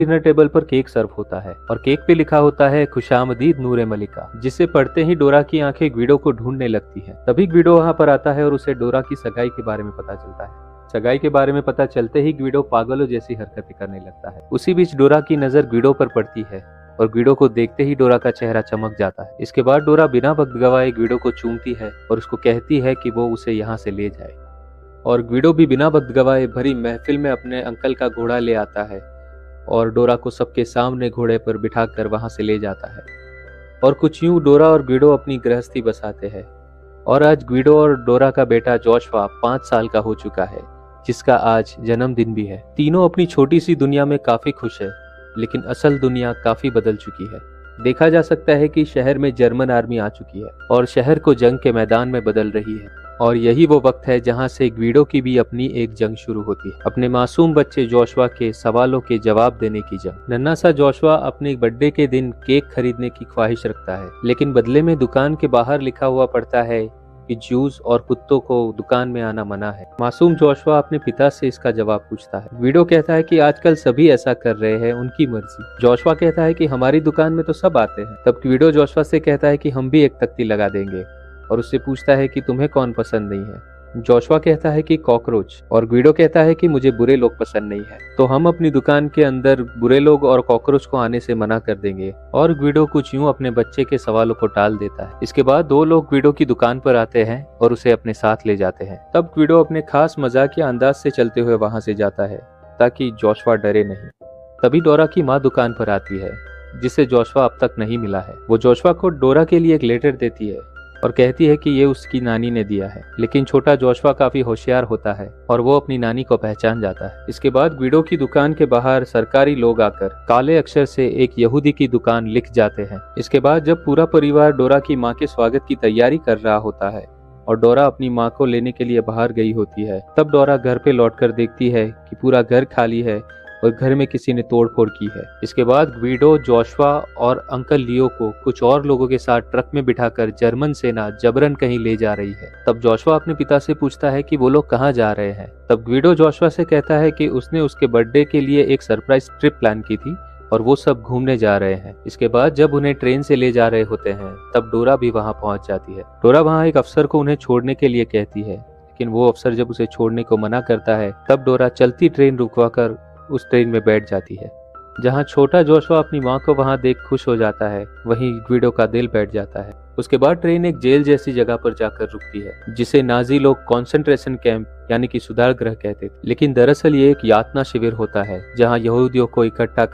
Dinner table पर cake सर्व होता है और केक पे लिखा होता है खुशामदीद नूरे मलिका, जिसे पढ़ते ही डोरा की आंखें ग्विडो को ढूंढने लगती हैं। तभी ग्विडो वहां पर आता है और उसे डोरा की सगाई के बारे में पता चलता है। सगाई के बारे में पता चलते ही ग्विडो पागलों जैसी हरकतें करने लगता है। उसी बीच डोरा की नजर ग्विडो पर पड़ती है और ग्विडो को देखते ही डोरा का चेहरा चमक जाता है। इसके बाद डोरा बिना वक्त गवाए ग्विडो को चूमती है और उसको कहती है कि वो उसे यहाँ से ले जाए। और ग्विडो भी बिना वक्त गवाए भरी महफिल में अपने अंकल का घोड़ा ले आता है और डोरा को सबके सामने घोड़े पर बिठाकर वहां से ले जाता है। और कुछ यूं डोरा और ग्विडो अपनी गृहस्थी बसाते हैं। और आज ग्विडो और डोरा का बेटा जोशुआ 5 साल का हो चुका है, जिसका आज जन्मदिन भी है। तीनों अपनी छोटी सी दुनिया में काफी खुश है, लेकिन असल दुनिया काफी बदल चुकी है। देखा जा सकता है कि शहर में जर्मन आर्मी आ चुकी है और शहर को जंग के मैदान में बदल रही है। और यही वो वक्त है जहां से ग्विडो की भी अपनी एक जंग शुरू होती है, अपने मासूम बच्चे जोशुआ के सवालों के जवाब देने की जंग। नन्हा सा जोशुआ अपने बर्थडे के दिन केक खरीदने की ख्वाहिश रखता है, लेकिन बदले में दुकान के बाहर लिखा हुआ पड़ता है कि जूस और कुत्तों को दुकान में आना मना है। मासूम जोशुआ अपने पिता से इसका जवाब पूछता है। ग्विडो कहता है कि आजकल सभी ऐसा कर रहे हैं, उनकी मर्जी। जोशुआ कहता है कि हमारी दुकान में तो सब आते हैं। तब ग्विडो जोशुआ से कहता है कि हम भी एक तख्ती लगा देंगे और उससे पूछता है कि तुम्हें कौन पसंद नहीं है। जोशुआ कहता है कि कॉकरोच, और ग्विडो कहता है कि मुझे बुरे लोग पसंद नहीं है, तो हम अपनी दुकान के अंदर बुरे लोग और कॉकरोच को आने से मना कर देंगे। और ग्विडो कुछ यूं अपने बच्चे के सवालों को टाल देता है। इसके बाद 2 लोग ग्विडो की दुकान पर आते हैं और उसे अपने साथ ले जाते हैं। तब ग्विडो अपने खास मजाकिया अंदाज से चलते हुए वहां से जाता है ताकि जोशुआ डरे नहीं। तभी डोरा की माँ दुकान पर आती है, जिसे जोशुआ अब तक नहीं मिला है। वो जोशुआ को डोरा के लिए एक लेटर देती है और कहती है कि ये उसकी नानी ने दिया है। लेकिन छोटा जोशुआ काफी होशियार होता है और वो अपनी नानी को पहचान जाता है। इसके बाद ग्विडो की दुकान के बाहर सरकारी लोग आकर काले अक्षर से एक यहूदी की दुकान लिख जाते हैं। इसके बाद जब पूरा परिवार डोरा की माँ के स्वागत की तैयारी कर रहा होता है और डोरा अपनी माँ को लेने के लिए बाहर गई होती है, तब डोरा घर पे लौटकर देखती है कि पूरा घर खाली है और घर में किसी ने तोड़फोड़ की है। इसके बाद ग्विडो जोशुआ और अंकल लियो को कुछ और लोगों के साथ ट्रक में बिठाकर जर्मन सेना जबरन कहीं ले जा रही है। तब जोशुआ अपने पिता से पूछता है कि वो लोग कहाँ जा रहे हैं। तब ग्विडो जोशुआ से कहता है कि उसने उसके बर्थडे के लिए एक सरप्राइज ट्रिप प्लान की थी और वो सब घूमने जा रहे हैं। इसके बाद जब उन्हें ट्रेन से ले जा रहे होते हैं, तब डोरा भी वहां पहुंच जाती है। डोरा वहां एक अफसर को उन्हें छोड़ने के लिए कहती है, लेकिन वो अफसर जब उसे छोड़ने को मना करता है, तब डोरा चलती ट्रेन रुकवाकर उस ट्रेन में बैठ जाती है। जहां छोटा जोशुआ अपनी माँ को वहां देख खुश हो जाता है, वहीं ग्विडो का दिल बैठ जाता है। उसके बाद ट्रेन एक जेल जैसी जगह पर जाकर रुकती है, जिसे नाजी लोग कॉन्सेंट्रेशन कैंप यानी कि सुधार गृह कहते थे, लेकिन दरअसल ये एक यातना शिविर होता है जहां यहूदियों को इकट्ठा